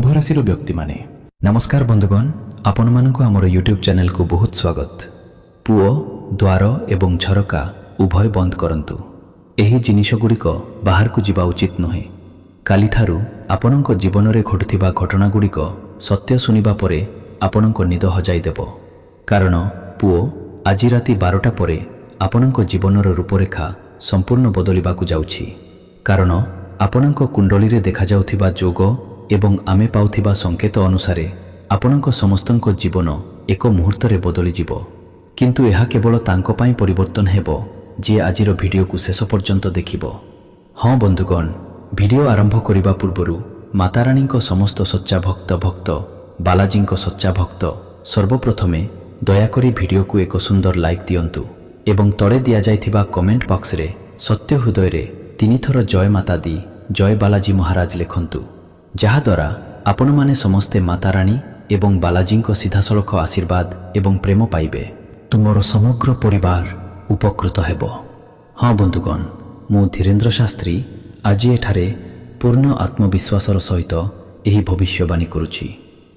कुंभ राशि व्यक्ति माने। नमस्कार बंधुगण, आपण मानक आमर यूट्यूब चैनल को बहुत स्वागत। पुओ द्वार एवं झरका उभय बंद करंतु। एही जिनिष गुड़िक बाहर को जीवा उचित नुहे। काली ठारू आपणक जीवन में घटुथिबा घटना गुड़िक सत्य सुनिबा परे आपणक निद हजाई देव। कारण पुओ आज राति 12टा परे आपणक जीवनर रूपरेखा संपूर्ण बदलिबाकु जाउछि। कारण आपणक कुंडली रे देखा जाउथिबा जोग एवं आमे पाउथिबा संकेत अनुसारे आपणक समस्तक जीवन एक मुहूर्त रे बदली जिवो। किंतु यह केवल तांको पाई परिवर्तन हेबो जे आजिर वीडियो को शेष पर्यंत देखिबो। हाँ बंधुगण, वीडियो आरंभ करिबा पूर्वरु माताराणी को समस्त सच्चा भक्त बालाजी को सच्चा भक्त सर्वप्रथमे दयाकरी वीडियो को एक सुंदर लाइक दियंतु एवं तळे दिया जाइथिबा कमेंट बॉक्स रे सत्य हृदय रे 3 थर जय माता दी जय बालाजी महाराज लिखंतु। जहा द्वारा आपण माने समस्ते माताराणी एवं बालाजी को सीधासलख आशीर्वाद एवं प्रेम पाइबे। तुमर समग्र परिवार उपकृत हेबो। हाँ बंधुगण, मु धीरेन्द्र शास्त्री आज एठारे पूर्ण आत्मविश्वासर सहित एही भविष्यवाणी करुछि।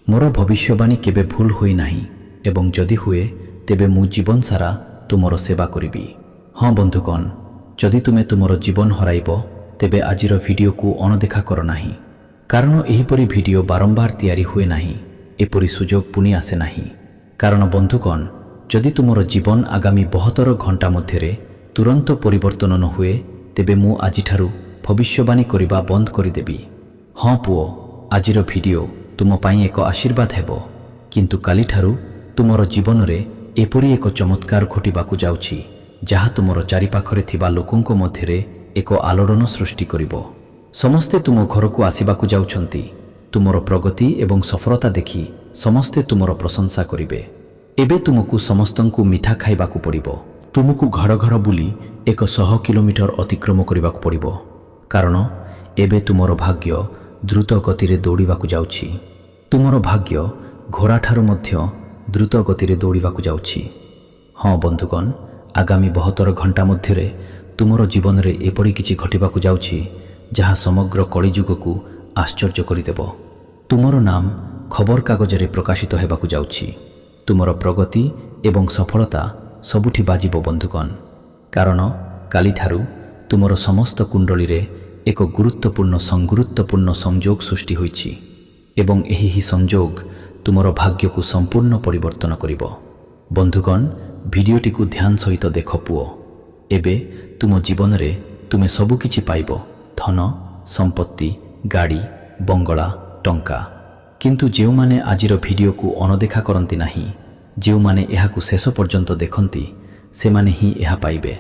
मोर भविष्यवाणी केबे भूल होई नाही एवं जदि हुए तेबे मु जीवन सारा तुमर सेवा करिबी। हाँ बंधुगण, जदि तुमे तुमर जीवन हराइबो तेबे आजिर वीडियो को अणदेखा कर नाही। कारण एहीपरि वीडियो बारंबार तैयारी हुए नाही, एपरि सुजोग पुणी आसे नाही। कारण बंधुगण, जदि तुमर जीवन आगामी 72 घंटा मध्यरे तुरंत परिवर्तन न हुए तेबे मु आजिठारु भविष्यवाणी करिबा बंद करिदेबी। हाँ पुओ, आजिर वीडियो तुम पाई एक आशीर्वाद हेबो, किंतु काली ठारु तुमर जीवन रे एपरि एक चमत्कार घटिबाकु जाउछि जहा तुमर चारिपाखरे थिबा लोकंको मध्यरे एक आलोड़न सृष्टि करिबो। समस्ते तुम घर को आसिबाकु जाउछंती। तुमर प्रगति एवं सफलता देखि समस्ते तुमर प्रशंसा करिबे। एबे तुमको समस्तंकु मिठा खाइबाकु पड़िबो। तुमको घर घर बुली 100 किलोमीटर अतिक्रम करिबाकु पड़िबो। कारण एबे तुमर भाग्य द्रुत गति रे दौड़िबाकु जाउछि। तुमर भाग्य घोड़ा ठारु मध्य द्रुत गति रे दौड़िबाकु जाउछि। हाँ बंधुगण, आगामी 72 घंटा मध्यरे तुमर जीवन रे एपरि किछि घटिबाकु जाउछि जहा समग्र कलिजुग को आश्चर्य करिदेव। तुमर नाम खबर कागज रे प्रकाशित हेबाकु जाउछि। तुमर प्रगति एवं सफलता सबुठी बाजिबो बंधुगण। कारण काली ठारु तुमर समस्त कुंडली रे एक गुरुत्वपूर्ण संयोग सृष्टि होइछि एवं एही ही संयोग तुमर भाग्य को संपूर्ण परिवर्तन करिबो। बंधुगण, वीडियोटी को ध्यान सहित देख पुओ। एबे तुम जीवन रे तुमे सबु किछि पाइबो, धन संपत्ति गाड़ी बंगला टंका। किंतु जेउ माने आजिर वीडियो को अणदेखा करंती नाही, जेउ माने एहाकु शेष पर्यंत देखंती से माने ही एहा पाइबे।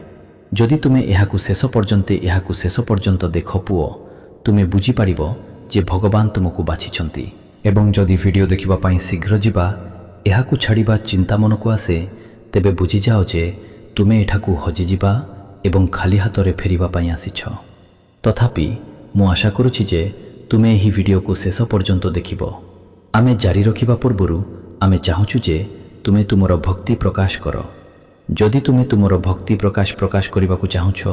जदि तुमे एहाकु शेष पर्यंत देख पुओ, तुमे बुझी पारिबो जे भगवान तुमको बाछिछंती। एवं जदि वीडियो देखिबा पाई शीघ्र जिबा एहाकु छाड़िबा चिंता मनकु आसे तेबे बुझी जाओ जे तुमे एठाकु हजि जिबा एवं खाली हातरे फेरिबा पाई आसिछ। तथापि मु आशा करुछि जे तुमे एही वीडियो को शेष पर्यंत देखिबो। आमे जारी रखिबा पूर्वरु आमे चाहुछु जे तुमे तुमर भक्ति प्रकाश कर। जदि तुमे तुमर भक्ति प्रकाश करिबाकु चाहुछ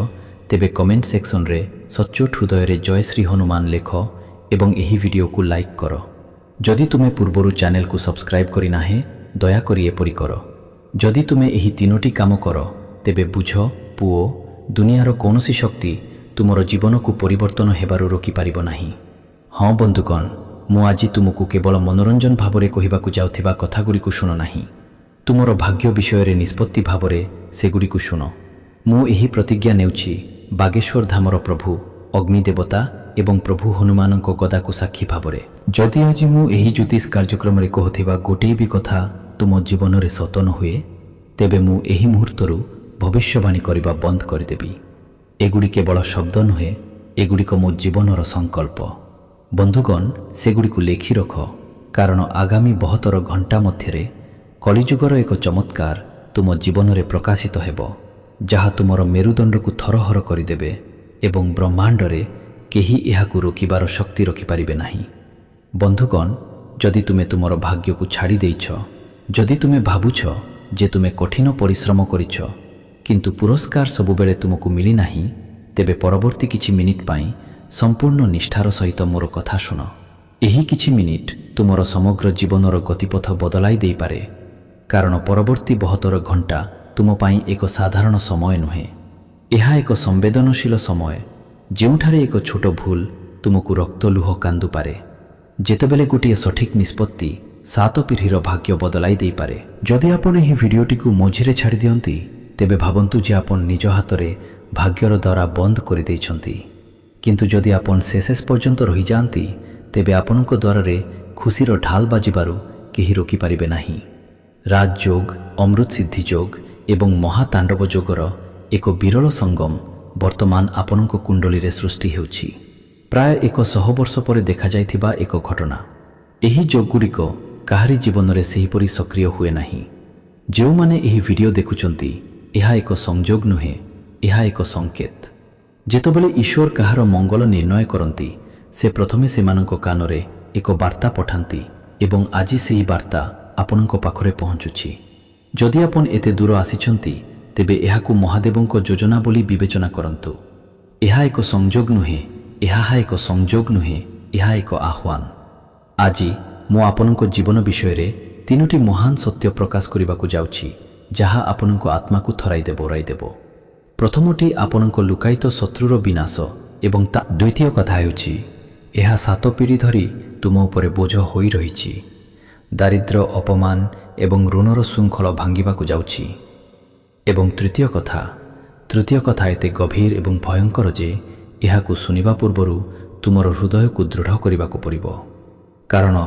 तेबे कमेंट सेक्शन रे सच्चोट हृदय रे जय श्री हनुमान लेख एवं एही वीडियो को लाइक कर। जदि तुमे पूर्वरु चैनल को सब्सक्राइब करि नाहे दया करि एपरि कर। जदि तुमे एही 3टी काम कर तेबे बुझ पुओ, दुनियार कौनसी शक्ति तुमर जीवन को परिवर्तन हेबारु रोकी पारिबो नाही। हाँ बंधुगण, मु आज तुमको केवल मनोरंजन भावरे कहिबाकु जाउथिबा कथागुड़िकु शुण नाही, तुमर भाग्य विषय रे निष्पत्ति भावरे सेगुड़िकु शुण। मु एही प्रतिज्ञा नेउछि बागेश्वर धामर प्रभु अग्नि देवता एवं प्रभु हनुमान गदा को साक्षी भावरे। जदि आज मु एही ज्योतिष कार्यक्रम रे कहथिबा गोटे भी कथा तुम जीवन रे सत न हुए तेबे मु एही मुहूर्तरु भविष्यवाणी करिबा बंद करिदेबी। एगुड़ी केवल शब्द नुहे, एगुड़िक मो जीवनर संकल्प। बंधुगण, सेगुड़िकु लेखि रख। कारण आगामी 72 घंटा मध्यरे कलिजुगर एक चमत्कार तुम जीवन रे प्रकाशित हेबो जहा तुमर मेरुदंड को थरहर करिदेबे एवं ब्रह्मांड रे केही एहाकु रोकिबार शक्ति रखि पारिबे नाही। बंधुगण, जदि तुमे तुमर भाग्य को छाड़ी देइछ, जदि तुमे भाबुछ जे तुमे कठिन परिश्रम करिछ किंतु पुरस्कार सबुबेले तुमको मिली नाही, तेबे परवर्ती किछि मिनिट पाई संपूर्ण निष्ठार सहित मोर कथा शुण। ଏହି କିଛି ମିନିଟ୍ ତୁମର ସମଗ୍ର ଜୀବନର ଗତିପଥ ବଦଳାଇ ଦେଇପାରେ, କାରଣ ପରବର୍ତ୍ତୀ 72 ଘଣ୍ଟା ତୁମ ପାଇଁ ଏକ ସାଧାରଣ ସମୟ ନୁହେଁ। ଏହା ଏକ ସମ୍ବେଦନଶୀଳ ସମୟ, ଯେଉଁଠାରେ ଏକ ଛୋଟ ଭୁଲ ତୁମକୁ ରକ୍ତ ଲୁହ କାନ୍ଦୁପାରେ, ଯେତେବେଳେ ଗୋଟିଏ ସଠିକ୍ ନିଷ୍ପତ୍ତି 7 ପିଢ଼ିର ଭାଗ୍ୟ ବଦଳାଇ ଦେଇପାରେ। ଯଦି ଆପଣ ଏହି ଭିଡ଼ିଓଟିକୁ ମଝିରେ ଛାଡ଼ି ଦିଅନ୍ତି, ତେବେ ଭାବନ୍ତୁ ଯେ ଆପଣ ନିଜ ହାତରେ ଭାଗ୍ୟର ଦ୍ୱାର ବନ୍ଦ କରିଦେଇଛନ୍ତି। କିନ୍ତୁ ଯଦି ଆପଣ ଶେଷ ପର୍ଯ୍ୟନ୍ତ ରହିଯାଆନ୍ତି, ତେବେ ଆପଣଙ୍କ ଦ୍ୱାରରେ ଖୁସିର ଢାଲ ବାଜିବାରୁ କେହି ରୋକିପାରିବେ ନାହିଁ। ରାଜଯୋଗ, ଅମୃତ ସିଦ୍ଧି ଯୋଗ ଏବଂ ମହାତାଣ୍ଡବ ଯୋଗର ଏକ ବିରଳ ସଙ୍ଗମ ବର୍ତ୍ତମାନ ଆପଣଙ୍କ କୁଣ୍ଡଳୀରେ ସୃଷ୍ଟି ହେଉଛି। ପ୍ରାୟ 100 ବର୍ଷ ପରେ ଦେଖାଯାଇଥିବା ଏକ ଘଟନା। ଏହି ଯୋଗଗୁଡ଼ିକ କାହାରି ଜୀବନରେ ସେହିପରି ସକ୍ରିୟ ହୁଏ ନାହିଁ। ଯେଉଁମାନେ ଏହି ଭିଡ଼ିଓ ଦେଖୁଛନ୍ତି, ଏହା ଏକ ସଂଯୋଗ ନୁହେଁ, ଏହା ଏକ ସଂକେତ। ଯେତେବେଳେ ଈଶ୍ୱର କାହାର ମଙ୍ଗଳ ନିର୍ଣ୍ଣୟ କରନ୍ତି, ସେ ପ୍ରଥମେ ସେମାନଙ୍କ କାନରେ ଏକ ବାର୍ତ୍ତା ପଠାନ୍ତି ଏବଂ ଆଜି ସେହି ବାର୍ତ୍ତା ଆପଣଙ୍କ ପାଖରେ ପହଞ୍ଚୁଛି। ଯଦି ଆପଣ ଏତେ ଦୂର ଆସିଛନ୍ତି, ତେବେ ଏହାକୁ ମହାଦେବଙ୍କ ଯୋଜନା ବୋଲି ବିବେଚନା କରନ୍ତୁ। ଏହା ଏକ ସଂଯୋଗ ନୁହେଁ, ଏହା ଏକ ସଂଯୋଗ ନୁହେଁ, ଏହା ଏକ ଆହ୍ୱାନ। ଆଜି ମୁଁ ଆପଣଙ୍କ ଜୀବନ ବିଷୟରେ 3ଟି ମହାନ ସତ୍ୟ ପ୍ରକାଶ କରିବାକୁ ଯାଉଛି, ଯାହା ଆପଣଙ୍କ ଆତ୍ମାକୁ ଥରାଇଦେବ। ପ୍ରଥମଟି ଆପଣଙ୍କ ଲୁକାୟିତ ଶତ୍ରୁର ବିନାଶ ଏବଂ ଦ୍ୱିତୀୟ କଥା ହେଉଛି, ଏହା 7 ପିଢ଼ି ଧରି ତୁମ ଉପରେ ବୋଝ ହୋଇ ରହିଛି। ଦାରିଦ୍ର୍ୟ, ଅପମାନ ଏବଂ ଋଣର ଶୃଙ୍ଖଳ ଭାଙ୍ଗିବାକୁ ଯାଉଛି। ଏବଂ ତୃତୀୟ କଥା ଏତେ ଗଭୀର ଏବଂ ଭୟଙ୍କର ଯେ ଏହାକୁ ଶୁଣିବା ପୂର୍ବରୁ ତୁମର ହୃଦୟକୁ ଦୃଢ଼ କରିବାକୁ ପଡ଼ିବ, କାରଣ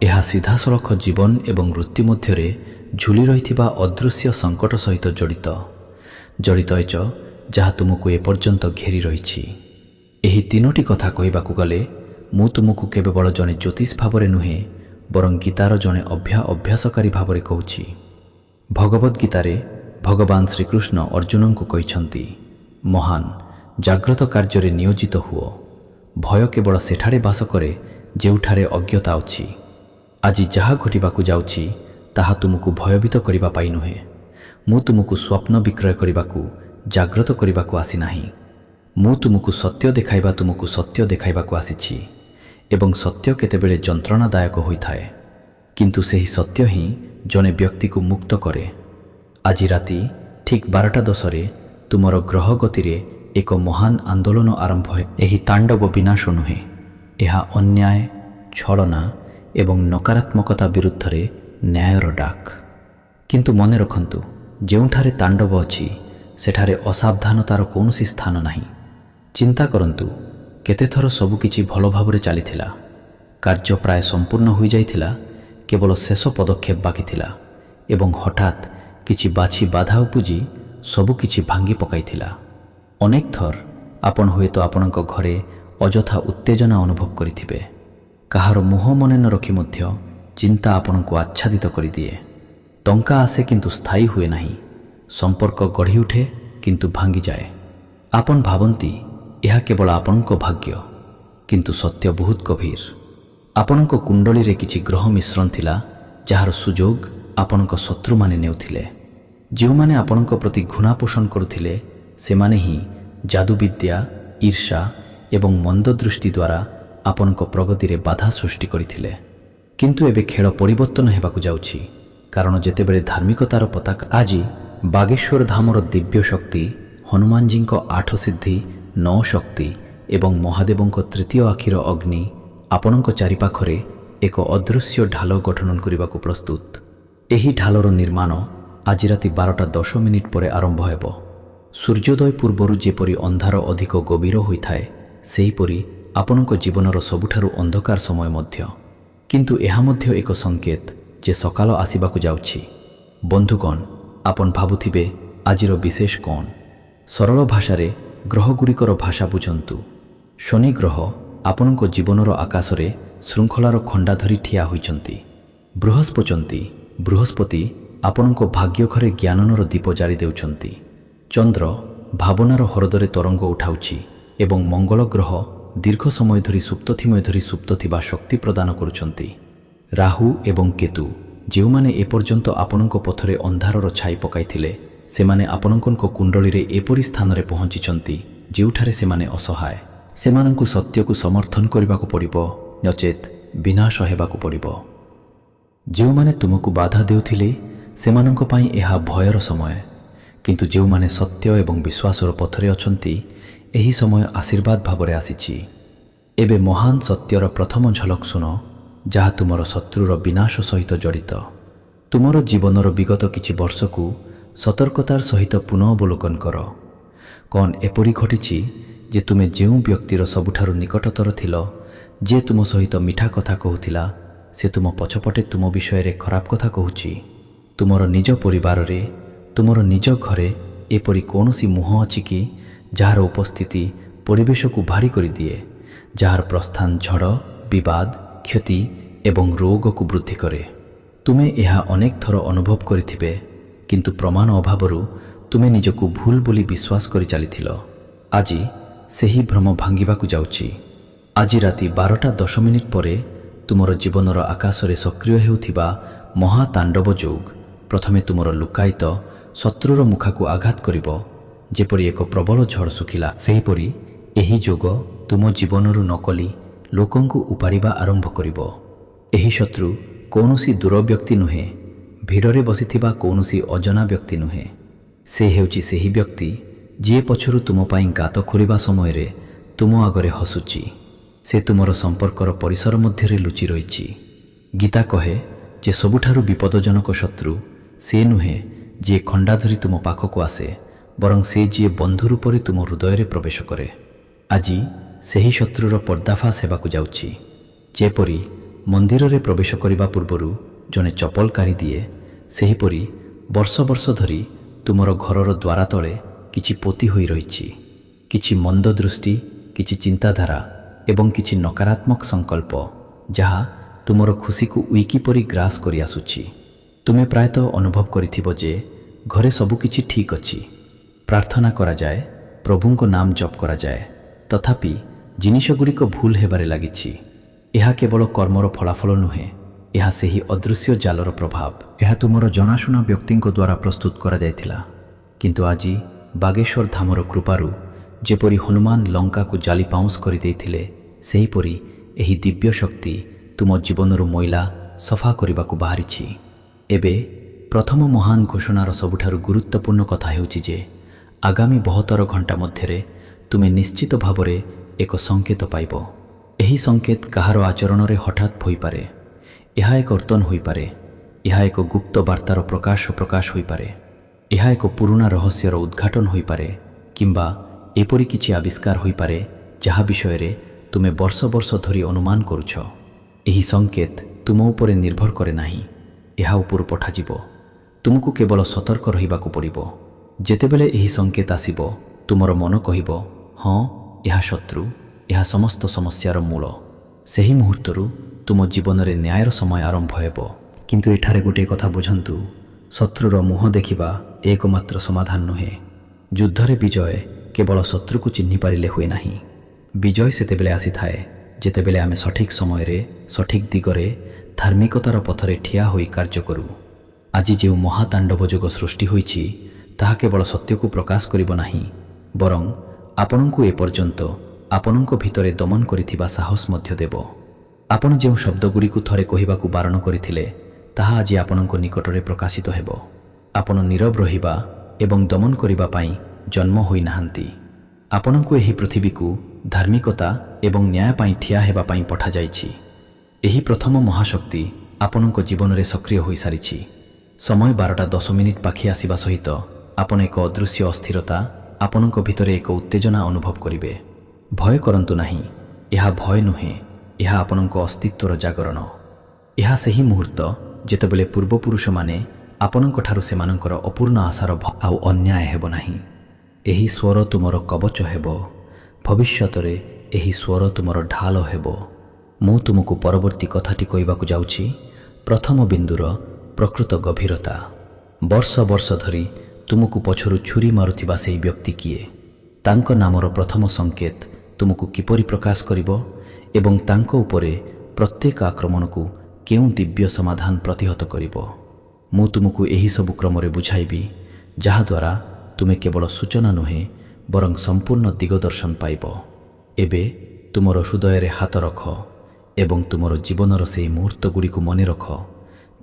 ଏହା ସିଧାସଳଖ ଜୀବନ ଏବଂ ମୃତ୍ୟୁ ମଧ୍ୟରେ ଝୁଲି ରହିଥିବା ଅଦୃଶ୍ୟ ସଙ୍କଟ ସହିତ ଜଡ଼ିତ ଯାହା ତୁମକୁ ଏପର୍ଯ୍ୟନ୍ତ ଘେରି ରହିଛି। ଏହି 3ଟି କଥା କହିବାକୁ ଗଲେ, ମୁଁ ତୁମକୁ କେବଳ ଜଣେ ଜ୍ୟୋତିଷ ଭାବରେ ନୁହେଁ, ବରଂ ଗୀତାର ଜଣେ ଅଭ୍ୟାସକାରୀ ଭାବରେ କହୁଛି। ଭଗବଦ୍ ଗୀତାରେ ଭଗବାନ ଶ୍ରୀକୃଷ୍ଣ ଅର୍ଜୁନଙ୍କୁ କହିଛନ୍ତି, ମହାନ ଜାଗ୍ରତ କାର୍ଯ୍ୟରେ ନିୟୋଜିତ ହୁଅ। ଭୟ କେବଳ ସେଠାରେ ବାସ କରେ ଯେଉଁଠାରେ ଅଜ୍ଞତା ଅଛି। ଆଜି ଯାହା ଘଟିବାକୁ ଯାଉଛି, ତାହା ତୁମକୁ ଭୟଭୀତ କରିବା ପାଇଁ ନୁହେଁ। ମୁଁ ତୁମକୁ ସ୍ୱପ୍ନ ବିକ୍ରୟ କରିବାକୁ, ଜାଗ୍ରତ କରିବାକୁ ଆସିନାହିଁ। ମୁଁ ତୁମକୁ ସତ୍ୟ ଦେଖାଇବାକୁ ଆସିଛି। ଏବଂ ସତ୍ୟ କେତେବେଳେ ଯନ୍ତ୍ରଣାଦାୟକ ହୋଇଥାଏ, କିନ୍ତୁ ସେହି ସତ୍ୟ ହିଁ ଜଣେ ବ୍ୟକ୍ତିକୁ ମୁକ୍ତ କରେ। ଆଜି ରାତି ଠିକ୍ 12:10 ତୁମର ଗ୍ରହ ଗତିରେ ଏକ ମହାନ ଆନ୍ଦୋଳନ ଆରମ୍ଭ ହୁଏ। ଏହି ତାଣ୍ଡବ ବିନାଶ ନୁହେଁ, ଏହା ଅନ୍ୟାୟ, ଛଳନା ଏବଂ ନକାରାତ୍ମକତା ବିରୁଦ୍ଧରେ ନ୍ୟାୟର ଡାକ। କିନ୍ତୁ ମନେ ରଖନ୍ତୁ, ଯେଉଁଠାରେ ତାଣ୍ଡବ ଅଛି, ସେଠାରେ ଅସାବଧାନତାର କୌଣସି ସ୍ଥାନ ନାହିଁ। ଚିନ୍ତା କରନ୍ତୁ, କେତେଥର ସବୁକିଛି ଭଲ ଭାବରେ ଚାଲିଥିଲା, କାର୍ଯ୍ୟ ପ୍ରାୟ ସମ୍ପୂର୍ଣ୍ଣ ହୋଇଯାଇଥିଲା, କେବଳ ଶେଷ ପଦକ୍ଷେପ ବାକି ଥିଲା, ଏବଂ ହଠାତ୍ କିଛି ବାଧା ଉପୁଜି ସବୁକିଛି ଭାଙ୍ଗି ପକାଇଥିଲା। ଅନେକ ଥର ଆପଣ ହୁଏତ ଆପଣଙ୍କ ଘରେ ଅଯଥା ଉତ୍ତେଜନା ଅନୁଭବ କରିଥିବେ। କାହାର ମୁହଁ ମନେ ନ ରଖି ମଧ୍ୟ ଚିନ୍ତା ଆପଣଙ୍କୁ ଆଚ୍ଛାଦିତ କରିଦିଏ। ଟଙ୍କା ଆସେ କିନ୍ତୁ ସ୍ଥାୟୀ ହୁଏ ନାହିଁ। ସମ୍ପର୍କ ଗଢ଼ି ଉଠେ କିନ୍ତୁ ଭାଙ୍ଗିଯାଏ। ଆପଣ ଭାବନ୍ତି ଏହା କେବଳ ଆପଣଙ୍କ ଭାଗ୍ୟ, କିନ୍ତୁ ସତ୍ୟ ବହୁତ ଗଭୀର। ଆପଣଙ୍କ କୁଣ୍ଡଳୀରେ କିଛି ଗ୍ରହ ମିଶ୍ରଣ ଥିଲା, ଯାହାର ସୁଯୋଗ ଆପଣଙ୍କ ଶତ୍ରୁମାନେ ନେଉଥିଲେ। ଯେଉଁମାନେ ଆପଣଙ୍କ ପ୍ରତି ଘୃଣା ପୋଷଣ କରୁଥିଲେ, ସେମାନେ ହିଁ ଯାଦୁବିଦ୍ୟା, ଈର୍ଷା ଏବଂ ମନ୍ଦ ଦୃଷ୍ଟି ଦ୍ୱାରା ଆପଣଙ୍କ ପ୍ରଗତିରେ ବାଧା ସୃଷ୍ଟି କରିଥିଲେ। କିନ୍ତୁ ଏବେ ଖେଳ ପରିବର୍ତ୍ତନ ହେବାକୁ ଯାଉଛି, କାରଣ ଯେତେବେଳେ ଧାର୍ମିକତାର ପତାକା ଆଜି ବାଗେଶ୍ୱର ଧାମର ଦିବ୍ୟ ଶକ୍ତି, ହନୁମାନଜୀଙ୍କ 8 ସିଦ୍ଧି, 9 ଶକ୍ତି ଏବଂ ମହାଦେବଙ୍କ 3ୟ ଆଖିର ଅଗ୍ନି ଆପଣଙ୍କ ଚାରିପାଖରେ ଏକ ଅଦୃଶ୍ୟ ଢାଲ ଗଠନ କରିବାକୁ ପ୍ରସ୍ତୁତ। ଏହି ଢାଲର ନିର୍ମାଣ ଆଜି ରାତି 12:10 ପରେ ଆରମ୍ଭ ହେବ। ସୂର୍ଯ୍ୟୋଦୟ ପୂର୍ବରୁ ଯେପରି ଅନ୍ଧାର ଅଧିକ ଗଭୀର ହୋଇଥାଏ, ସେହିପରି ଆପଣଙ୍କ ଜୀବନର ସବୁଠାରୁ ଅନ୍ଧକାର ସମୟ ମଧ୍ୟ। କିନ୍ତୁ ଏହା ମଧ୍ୟ ଏକ ସଂକେତ ଯେ ସକାଳ ଆସିବାକୁ ଯାଉଛି। ବନ୍ଧୁଗଣ, ଆପଣ ଭାବୁଥିବେ ଆଜିର ବିଶେଷ କ'ଣ? ସରଳ ଭାଷାରେ ଗ୍ରହଗୁଡ଼ିକର ଭାଷା ବୁଝନ୍ତୁ। ଶନି ଗ୍ରହ ଆପଣଙ୍କ ଜୀବନର ଆକାଶରେ ଶୃଙ୍ଖଳାର ଖଣ୍ଡା ଧରି ଠିଆ ହୋଇଛନ୍ତି। ବୃହସ୍ପତି ଆପଣଙ୍କ ଭାଗ୍ୟ ଘରେ ଜ୍ଞାନର ଦୀପ ଜାଳି ଦେଉଛନ୍ତି। ଚନ୍ଦ୍ର ଭାବନାର ହ୍ରଦରେ ତରଙ୍ଗ ଉଠାଉଛି ଏବଂ ମଙ୍ଗଳ ଗ୍ରହ ଦୀର୍ଘ ସମୟ ଧରି ସୁପ୍ତ ଥିବା ଶକ୍ତି ପ୍ରଦାନ କରୁଛନ୍ତି। ରାହୁ ଏବଂ କେତୁ ଯେଉଁମାନେ ଏପର୍ଯ୍ୟନ୍ତ ଆପଣଙ୍କ ପଥରେ ଅନ୍ଧାରର ଛାଇ ପକାଇଥିଲେ, ସେମାନେ ଆପଣଙ୍କ କୁଣ୍ଡଳୀରେ ଏପରି ସ୍ଥାନରେ ପହଞ୍ଚିଛନ୍ତି ଯେଉଁଠାରେ ସେମାନେ ଅସହାୟ। ସେମାନଙ୍କୁ ସତ୍ୟକୁ ସମର୍ଥନ କରିବାକୁ ପଡ଼ିବ, ନଚେତ୍ ବିନାଶ ହେବାକୁ ପଡ଼ିବ। ଯେଉଁମାନେ ତୁମକୁ ବାଧା ଦେଉଥିଲେ ସେମାନଙ୍କ ପାଇଁ ଏହା ଭୟର ସମୟ, କିନ୍ତୁ ଯେଉଁମାନେ ସତ୍ୟ ଏବଂ ବିଶ୍ୱାସର ପଥରେ ଅଛନ୍ତି ଏହି ସମୟ ଆଶୀର୍ବାଦ ଭାବରେ ଆସିଛି। ଏବେ ମହାନ ସତ୍ୟର ପ୍ରଥମ ଝଲକ ଶୁଣ, ଯାହା ତୁମର ଶତ୍ରୁର ବିନାଶ ସହିତ ଜଡ଼ିତ। ତୁମର ଜୀବନର ବିଗତ କିଛି ବର୍ଷକୁ ସତର୍କତାର ସହିତ ପୁନଃ ଅବଲୋକନ କର। କ'ଣ ଏପରି ଘଟିଛି ଯେ ତୁମେ ଯେଉଁ ବ୍ୟକ୍ତିର ସବୁଠାରୁ ନିକଟତର ଥିଲ, ଯିଏ ତୁମ ସହିତ ମିଠା କଥା କହୁଥିଲା, ସେ ତୁମ ପଛପଟେ ତୁମ ବିଷୟରେ ଖରାପ କଥା କହୁଛି? ତୁମର ନିଜ ପରିବାରରେ, ତୁମର ନିଜ ଘରେ ଏପରି କୌଣସି ମୁହଁ ଅଛି କି ଯାହାର ଉପସ୍ଥିତି ପରିବେଶକୁ ଭାରି କରିଦିଏ, ଯାହାର ପ୍ରସ୍ଥାନ ଝଡ଼, ବିବାଦ, କ୍ଷତି ଏବଂ ରୋଗକୁ ବୃଦ୍ଧି କରେ? ତୁମେ ଏହା ଅନେକ ଥର ଅନୁଭବ କରିଥିବେ, କିନ୍ତୁ ପ୍ରମାଣ ଅଭାବରୁ ତୁମେ ନିଜକୁ ଭୁଲ ବୋଲି ବିଶ୍ୱାସ କରି ଚାଲିଥିଲ। ଆଜି ସେହି ଭ୍ରମ ଭାଙ୍ଗିବାକୁ ଯାଉଛି। ଆଜି ରାତି 12:10 ପରେ ତୁମର ଜୀବନର ଆକାଶରେ ସକ୍ରିୟ ହେଉଥିବା ମହାତାଣ୍ଡବ ଯୋଗ ପ୍ରଥମେ ତୁମର ଲୁକାୟିତ ଶତ୍ରୁର ମୁଖାକୁ ଆଘାତ କରିବ। ଯେପରି ଏକ ପ୍ରବଳ ଝଡ଼ ଶୁଖିଲା, ସେହିପରି ଏହି ଯୋଗ ତୁମ ଜୀବନରୁ ନକଲି ଲୋକଙ୍କୁ ଉପାଡ଼ିବା ଆରମ୍ଭ କରିବ। ଏହି ଶତ୍ରୁ କୌଣସି ଦୂର ବ୍ୟକ୍ତି ନୁହେଁ, ଭିଡ଼ରେ ବସିଥିବା କୌଣସି ଅଜଣା ବ୍ୟକ୍ତି ନୁହେଁ। ସେ ହେଉଛି ସେହି ବ୍ୟକ୍ତି ଯିଏ ପଛରୁ ତୁମ ପାଇଁ ଗାତ ଖୋଳିବା ସମୟରେ ତୁମ ଆଗରେ ହସୁଛି। ସେ ତୁମର ସମ୍ପର୍କର ପରିସର ମଧ୍ୟରେ ଲୁଚି ରହିଛି। ଗୀତା କହେ ଯେ ସବୁଠାରୁ ବିପଦଜନକ ଶତ୍ରୁ ସେ ନୁହେଁ ଯିଏ ଖଣ୍ଡା ଧରି ତୁମ ପାଖକୁ ଆସେ, ବରଂ ସେ ଯିଏ ବନ୍ଧୁ ରୂପରେ ତୁମ ହୃଦୟରେ ପ୍ରବେଶ କରେ। ଆଜି ସେହି ଶତ୍ରୁର ପର୍ଦ୍ଦାଫାଶ ହେବାକୁ ଯାଉଛି। ଯେପରି ମନ୍ଦିରରେ ପ୍ରବେଶ କରିବା ପୂର୍ବରୁ ଜଣେ ଚପଲ କାଢ଼ିଦିଏ, ସେହିପରି ବର୍ଷ ବର୍ଷ ଧରି ତୁମର ଘରର ଦ୍ୱାର ତଳେ କିଛି ପୋତି ହୋଇ ରହିଛି। କିଛି ମନ୍ଦ ଦୃଷ୍ଟି, କିଛି ଚିନ୍ତାଧାରା ଏବଂ କିଛି ନକାରାତ୍ମକ ସଂକଳ୍ପ, ଯାହା ତୁମର ଖୁସିକୁ ଉଇକି ପରି ଗ୍ରାସ କରି ଆସୁଛି। ତୁମେ ପ୍ରାୟତଃ ଅନୁଭବ କରିଥିବ ଯେ ଘରେ ସବୁକିଛି ଠିକ୍ ଅଛି, ପ୍ରାର୍ଥନା କରାଯାଏ, ପ୍ରଭୁଙ୍କ ନାମ ଜପ କରାଯାଏ, ତଥାପି ଜିନିଷଗୁଡ଼ିକ ଭୁଲ ହେବାରେ ଲାଗିଛି। ଏହା କେବଳ କର୍ମର ଫଳାଫଳ ନୁହେଁ, ଏହା ସେହି ଅଦୃଶ୍ୟ ଜାଲର ପ୍ରଭାବ। ଏହା ତୁମର ଜଣାଶୁଣା ବ୍ୟକ୍ତିଙ୍କ ଦ୍ୱାରା ପ୍ରସ୍ତୁତ କରାଯାଇଥିଲା, କିନ୍ତୁ ଆଜି ବାଗେଶ୍ୱର ଧାମର କୃପାରୁ ଯେପରି ହନୁମାନ ଲଙ୍କାକୁ ଜାଲି ପାଉଁଶ କରିଦେଇଥିଲେ, ସେହିପରି ଏହି ଦିବ୍ୟ ଶକ୍ତି ତୁମ ଜୀବନରୁ ମଇଳା ସଫା କରିବାକୁ ବାହାରିଛି। ଏବେ ପ୍ରଥମ ମହାନ ଘୋଷଣାର ସବୁଠାରୁ ଗୁରୁତ୍ୱପୂର୍ଣ୍ଣ କଥା ହେଉଛି ଯେ ଆଗାମୀ 72 ଘଣ୍ଟା ମଧ୍ୟରେ ତୁମେ ନିଶ୍ଚିତ ଭାବରେ ଏକ ସଂକେତ ପାଇବ। ଏହି ସଂକେତ କାହାର ଆଚରଣରେ ହଠାତ୍ ହୋଇପାରେ, ଏହା ଏକ କର୍ତ୍ତନ ହୋଇପାରେ, ଏହା ଏକ ଗୁପ୍ତ ବାର୍ତ୍ତାର ପ୍ରକାଶ ହୋଇପାରେ, ଏହା ଏକ ପୁରୁଣା ରହସ୍ୟର ଉଦ୍ଘାଟନ ହୋଇପାରେ, କିମ୍ବା ଏପରି କିଛି ଆବିଷ୍କାର ହୋଇପାରେ ଯାହା ବିଷୟରେ ତୁମେ ବର୍ଷ ବର୍ଷ ଧରି ଅନୁମାନ କରୁଛ। ଏହି ସଂକେତ ତୁମ ଉପରେ ନିର୍ଭର କରେ ନାହିଁ, ଏହା ଉପରୁ ପଠାଯିବ। ତୁମକୁ କେବଳ ସତର୍କ ରହିବାକୁ ପଡ଼ିବ। ଯେତେବେଳେ ଏହି ସଂକେତ ଆସିବ, ତୁମର ମନ କହିବ, ହଁ, ଏହା ଶତ୍ରୁ, ଏହା ସମସ୍ତ ସମସ୍ୟାର ମୂଳ। ସେହି ମୁହୂର୍ତ୍ତରୁ ତୁମ ଜୀବନରେ ନ୍ୟାୟର ସମୟ ଆରମ୍ଭ ହେବ। କିନ୍ତୁ ଏଠାରେ ଗୋଟିଏ କଥା ବୁଝନ୍ତୁ, ଶତ୍ରୁର ମୁହଁ ଦେଖିବା ଏକମାତ୍ର ସମାଧାନ ନୁହେଁ। ଯୁଦ୍ଧରେ ବିଜୟ କେବଳ ଶତ୍ରୁକୁ ଚିହ୍ନି ପାରିଲେ ହୁଏ ନାହିଁ। ବିଜୟ ସେତେବେଳେ ଆସିଥାଏ ଯେତେବେଳେ ଆମେ ସଠିକ୍ ସମୟରେ, ସଠିକ୍ ଦିଗରେ, ଧାର୍ମିକତାର ପଥରେ ଠିଆ ହୋଇ କାର୍ଯ୍ୟ କରୁ। ଆଜି ଯେଉଁ ମହାତାଣ୍ଡବ ଯୋଗ ସୃଷ୍ଟି ହୋଇଛି, ତାହା କେବଳ ସତ୍ୟକୁ ପ୍ରକାଶ କରିବ ନାହିଁ, ବରଂ ଆପଣଙ୍କୁ ଏପର୍ଯ୍ୟନ୍ତ ଆପଣଙ୍କ ଭିତରେ ଦମନ କରିଥିବା ସାହସ ମଧ୍ୟ ଦେବ। ଆପଣ ଯେଉଁ ଶବ୍ଦଗୁଡ଼ିକୁ ଥରେ କହିବାକୁ ବାରଣ କରିଥିଲେ, ତାହା ଆଜି ଆପଣଙ୍କ ନିକଟରେ ପ୍ରକାଶିତ ହେବ। ଆପଣ ନୀରବ ରହିବା ଏବଂ ଦମନ କରିବା ପାଇଁ ଜନ୍ମ ହୋଇନାହାନ୍ତି। ଆପଣଙ୍କୁ ଏହି ପୃଥିବୀକୁ ଧାର୍ମିକତା ଏବଂ ନ୍ୟାୟ ପାଇଁ ଠିଆ ହେବା ପାଇଁ ପଠାଯାଇଛି। ଏହି ପ୍ରଥମ ମହାଶକ୍ତି ଆପଣଙ୍କ ଜୀବନରେ ସକ୍ରିୟ ହୋଇସାରିଛି। ସମୟ 12:10 ପାଖି ଆସିବା ସହିତ ଆପଣ ଏକ ଅଦୃଶ୍ୟ ଅସ୍ଥିରତା, ଆପଣଙ୍କ ଭିତରେ ଏକ ଉତ୍ତେଜନା ଅନୁଭବ କରିବେ। ଭୟ କରନ୍ତୁ ନାହିଁ, ଏହା ଭୟ ନୁହେଁ, ଏହା ଆପଣଙ୍କ ଅସ୍ତିତ୍ୱର ଜାଗରଣ। ଏହା ସେହି ମୁହୂର୍ତ୍ତ ଯେତେବେଳେ ପୂର୍ବପୁରୁଷମାନେ ଆପଣଙ୍କଠାରୁ ସେମାନଙ୍କର ଅପୂର୍ଣ୍ଣ ଆଶାର ଆଉ ଅନ୍ୟାୟ ହେବ ନାହିଁ। ଏହି ସ୍ୱର ତୁମର କବଚ ହେବ। ଭବିଷ୍ୟତରେ ଏହି ସ୍ୱର ତୁମର ଢାଲ ହେବ। ମୁଁ ତୁମକୁ ପରବର୍ତ୍ତୀ କଥାଟି କହିବାକୁ ଯାଉଛି। ପ୍ରଥମ ବିନ୍ଦୁର ପ୍ରକୃତ ଗଭୀରତା। ବର୍ଷ ବର୍ଷ ଧରି ତୁମକୁ ପଛରୁ ଛୁରୀ ମାରୁଥିବା ସେହି ବ୍ୟକ୍ତି କିଏ? ତାଙ୍କ ନାମର ପ୍ରଥମ ସଂକେତ ତୁମକୁ କିପରି ପ୍ରକାଶ କରିବ ଏବଂ ତାଙ୍କ ଉପରେ ପ୍ରତ୍ୟେକ ଆକ୍ରମଣକୁ କେଉଁ ଦିବ୍ୟ ସମାଧାନ ପ୍ରତିହତ କରିବ? ମୁଁ ତୁମକୁ ଏହିସବୁ କ୍ରମରେ ବୁଝାଇବି, ଯାହାଦ୍ୱାରା ତୁମେ କେବଳ ସୂଚନା ନୁହେଁ, ବରଂ ସମ୍ପୂର୍ଣ୍ଣ ଦିଗଦର୍ଶନ ପାଇବ। ଏବେ ତୁମର ହୃଦୟରେ ହାତ ରଖ ଏବଂ ତୁମର ଜୀବନର ସେହି ମୁହୂର୍ତ୍ତଗୁଡ଼ିକୁ ମନେ ରଖ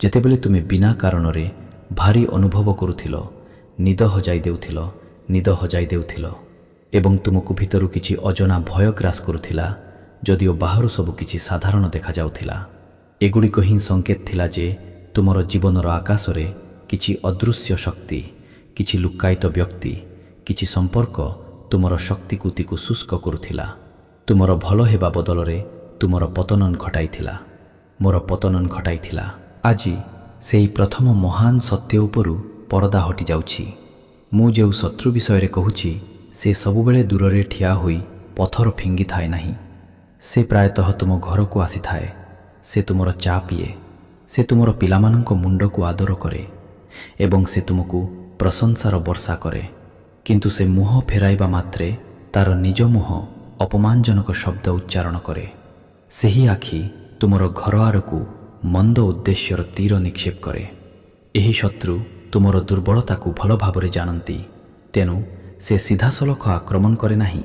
ଯେତେବେଳେ ତୁମେ ବିନା କାରଣରେ ଭାରି ଅନୁଭବ କରୁଥିଲ, ନିଦ ହଜାଇ ଦେଉଥିଲ ଏବଂ ତୁମକୁ ଭିତରୁ କିଛି ଅଜଣା ଭୟ ଗ୍ରାସ କରୁଥିଲା, ଯଦିଓ ବାହାରୁ ସବୁ କିଛି ସାଧାରଣ ଦେଖାଯାଉଥିଲା। ଏଗୁଡ଼ିକ ହିଁ ସଂକେତ ଥିଲା ଯେ ତୁମର ଜୀବନର ଆକାଶରେ କିଛି ଅଦୃଶ୍ୟ ଶକ୍ତି, କିଛି ଲୁକ୍କାୟିତ ବ୍ୟକ୍ତି, କିଛି ସମ୍ପର୍କ ତୁମର ଶକ୍ତିକୁତିକୁ ଶୁଷ୍କ କରୁଥିଲା। ତୁମର ଭଲ ହେବା ବଦଳରେ ତୁମର ପତନ ଘଟାଇଥିଲା, ମୋର ପତନ ଘଟାଇଥିଲା। ଆଜି ସେହି ପ୍ରଥମ ମହାନ ସତ୍ୟ ଉପରୁ ପରଦା ହଟିଯାଉଛି। ମୁଁ ଯେଉଁ ଶତ୍ରୁ ବିଷୟରେ କହୁଛି ସେ ସବୁବେଳେ ଦୂରରେ ଠିଆ ହୋଇ ପଥର ଫିଙ୍ଗିଥାଏ ନାହିଁ। ସେ ପ୍ରାୟତଃ ତୁମ ଘରକୁ ଆସିଥାଏ, ସେ ତୁମର ଚା ପିଏ, ସେ ତୁମର ପିଲାମାନଙ୍କ ମୁଣ୍ଡକୁ ଆଦର କରେ ଏବଂ ସେ ତୁମକୁ ପ୍ରଶଂସାର ବର୍ଷା କରେ। କିନ୍ତୁ ସେ ମୁହଁ ଫେରାଇବା ମାତ୍ରେ ତାର ନିଜ ମୁହଁ ଅପମାନଜନକ ଶବ୍ଦ ଉଚ୍ଚାରଣ କରେ। ସେହି ଆଖି ତୁମର ଘର ଆଡ଼କୁ ମନ୍ଦ ଉଦ୍ଦେଶ୍ୟର ତୀର ନିକ୍ଷେପ କରେ। ଏହି ଶତ୍ରୁ ତୁମର ଦୁର୍ବଳତାକୁ ଭଲ ଭାବରେ ଜାଣନ୍ତି, ତେଣୁ ସେ ସିଧାସଳଖ ଆକ୍ରମଣ କରେ ନାହିଁ,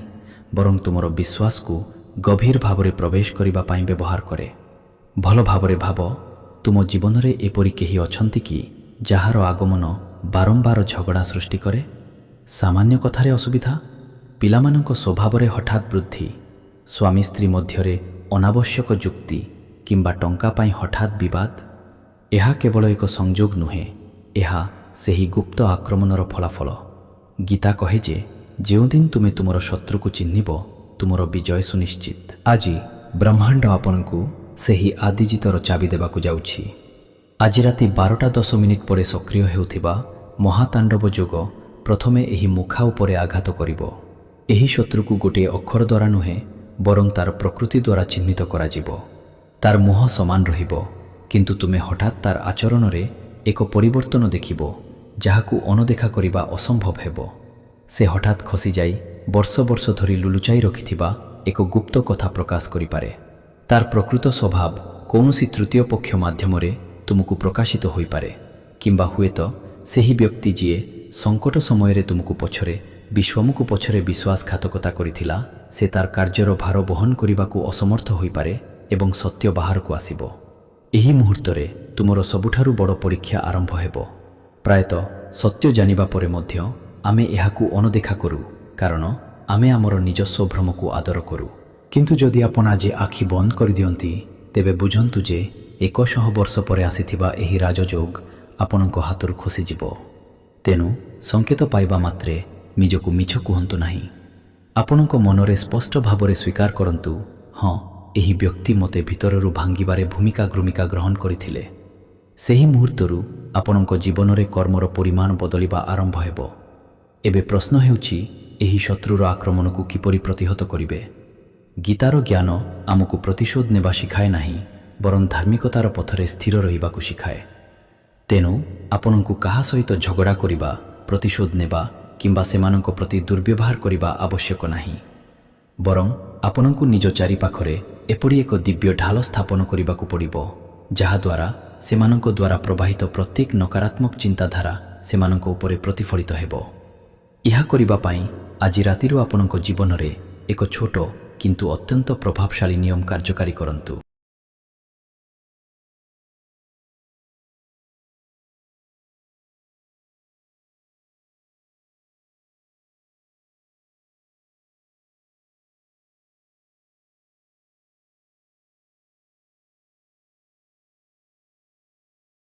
ବରଂ ତୁମର ବିଶ୍ୱାସକୁ ଗଭୀର ଭାବରେ ପ୍ରବେଶ କରିବା ପାଇଁ ବ୍ୟବହାର କରେ। ଭଲ ଭାବରେ ଭାବ, ତୁମ ଜୀବନରେ ଏପରି କେହି ଅଛନ୍ତି କି ଯାହାର ଆଗମନ ବାରମ୍ବାର ଝଗଡ଼ା ସୃଷ୍ଟି କରେ? ସାମାନ୍ୟ କଥାରେ ଅସୁବିଧା, ପିଲାମାନଙ୍କ ସ୍ୱଭାବରେ ହଠାତ୍ ବୃଦ୍ଧି, ସ୍ୱାମୀ ସ୍ତ୍ରୀ ମଧ୍ୟରେ ଅନାବଶ୍ୟକ ଯୁକ୍ତି କିମ୍ବା ଟଙ୍କା ପାଇଁ ହଠାତ୍ ବିବାଦ। ଏହା କେବଳ ଏକ ସଂଯୋଗ ନୁହେଁ, ଏହା ସେହି ଗୁପ୍ତ ଆକ୍ରମଣର ଫଳାଫଳ। ଗୀତା କହେ ଯେ ଯେଉଁଦିନ ତୁମେ ତୁମର ଶତ୍ରୁକୁ ଚିହ୍ନିବ, ତୁମର ବିଜୟ ସୁନିଶ୍ଚିତ। ଆଜି ବ୍ରହ୍ମାଣ୍ଡ ଆପଣଙ୍କୁ ସେହି ଆଦିଜିତର ଚାବି ଦେବାକୁ ଯାଉଛି। ଆଜି ରାତି 12:10 ପରେ ସକ୍ରିୟ ହେଉଥିବା ମହାତାଣ୍ଡବ ଯୋଗ ପ୍ରଥମେ ଏହି ମୁଖା ଉପରେ ଆଘାତ କରିବ। ଏହି ଶତ୍ରୁକୁ ଗୋଟିଏ ଅକ୍ଷର ଦ୍ୱାରା ନୁହେଁ, ବରଂ ତାର ପ୍ରକୃତି ଦ୍ୱାରା ଚିହ୍ନିତ କରାଯିବ। ତାର ମୁହଁ ସମାନ ରହିବ, କିନ୍ତୁ ତୁମେ ହଠାତ୍ ତାର ଆଚରଣରେ ଏକ ପରିବର୍ତ୍ତନ ଦେଖିବ ଯାହାକୁ ଅଣଦେଖା କରିବା ଅସମ୍ଭବ ହେବ। ସେ ହଠାତ୍ ଖସିଯାଇ ବର୍ଷ ବର୍ଷ ଧରି ଲୁଲୁଚାଇ ରଖିଥିବା ଏକ ଗୁପ୍ତ କଥା ପ୍ରକାଶ କରିପାରେ। ତାର ପ୍ରକୃତ ସ୍ୱଭାବ କୌଣସି ତୃତୀୟ ପକ୍ଷ ମାଧ୍ୟମରେ ତୁମକୁ ପ୍ରକାଶିତ ହୋଇପାରେ, କିମ୍ବା ହୁଏତ ସେହି ବ୍ୟକ୍ତି ଯିଏ ସଙ୍କଟ ସମୟରେ ତୁମକୁ ପଛରେ ବିଶ୍ୱାସଘାତକତା କରିଥିଲା, ସେ ତାର କାର୍ଯ୍ୟର ଭାର ବହନ କରିବାକୁ ଅସମର୍ଥ ହୋଇପାରେ ଏବଂ ସତ୍ୟ ବାହାରକୁ ଆସିବ। ଏହି ମୁହୂର୍ତ୍ତରେ ତୁମର ସବୁଠାରୁ ବଡ଼ ପରୀକ୍ଷା ଆରମ୍ଭ ହେବ। ପ୍ରାୟତଃ ସତ୍ୟ ଜାଣିବା ପରେ ମଧ୍ୟ ଆମେ ଏହାକୁ ଅଣଦେଖା କରୁ, କାରଣ ଆମେ ଆମର ନିଜସ୍ୱ ଭ୍ରମକୁ ଆଦର କରୁ। କିନ୍ତୁ ଯଦି ଆପଣ ଆଜି ଆଖି ବନ୍ଦ କରିଦିଅନ୍ତି, ତେବେ ବୁଝନ୍ତୁ ଯେ 100 ବର୍ଷ ପରେ ଆସିଥିବା ଏହି ରାଜଯୋଗ ଆପଣଙ୍କ ହାତରୁ ଖସିଯିବ। ତେଣୁ ସଂକେତ ପାଇବା ମାତ୍ରେ ନିଜକୁ ମିଛ କୁହନ୍ତୁ ନାହିଁ। ଆପଣଙ୍କ ମନରେ ସ୍ପଷ୍ଟ ଭାବରେ ସ୍ୱୀକାର କରନ୍ତୁ, ହଁ, ଏହି ବ୍ୟକ୍ତି ମୋତେ ଭିତରରୁ ଭାଙ୍ଗିବାରେ ଭୂମିକା ଗ୍ରହଣ କରିଥିଲେ। ସେହି ମୁହୂର୍ତ୍ତରୁ ଆପଣଙ୍କ ଜୀବନରେ କର୍ମର ପରିମାଣ ବଦଳିବା ଆରମ୍ଭ ହେବ। ଏବେ ପ୍ରଶ୍ନ ହେଉଛି, ଏହି ଶତ୍ରୁର ଆକ୍ରମଣକୁ କିପରି ପ୍ରତିହତ କରିବେ? ଗୀତାର ଜ୍ଞାନ ଆମକୁ ପ୍ରତିଶୋଧ ନେବା ଶିଖାଏ ନାହିଁ, ବରଂ ଧାର୍ମିକତାର ପଥରେ ସ୍ଥିର ରହିବାକୁ ଶିଖାଏ। ତେଣୁ ଆପଣଙ୍କୁ କାହା ସହିତ ଝଗଡ଼ା କରିବା, ପ୍ରତିଶୋଧ ନେବା କିମ୍ବା ସେମାନଙ୍କ ପ୍ରତି ଦୁର୍ବ୍ୟବହାର କରିବା ଆବଶ୍ୟକ ନାହିଁ। ବରଂ ଆପଣଙ୍କୁ ନିଜ ଚାରିପାଖରେ ଏପରି ଏକ ଦିବ୍ୟ ଢାଲ ସ୍ଥାପନ କରିବାକୁ ପଡ଼ିବ, ଯାହାଦ୍ୱାରା ସେମାନଙ୍କ ଦ୍ୱାରା ପ୍ରବାହିତ ପ୍ରତ୍ୟେକ ନକାରାତ୍ମକ ଚିନ୍ତାଧାରା ସେମାନଙ୍କ ଉପରେ ପ୍ରତିଫଳିତ ହେବ। ଏହା କରିବା ପାଇଁ ଆଜି ରାତିରୁ ଆପଣଙ୍କ ଜୀବନରେ ଏକ ଛୋଟ କିନ୍ତୁ ଅତ୍ୟନ୍ତ ପ୍ରଭାବଶାଳୀ ନିୟମ କାର୍ଯ୍ୟକାରୀ କରନ୍ତୁ।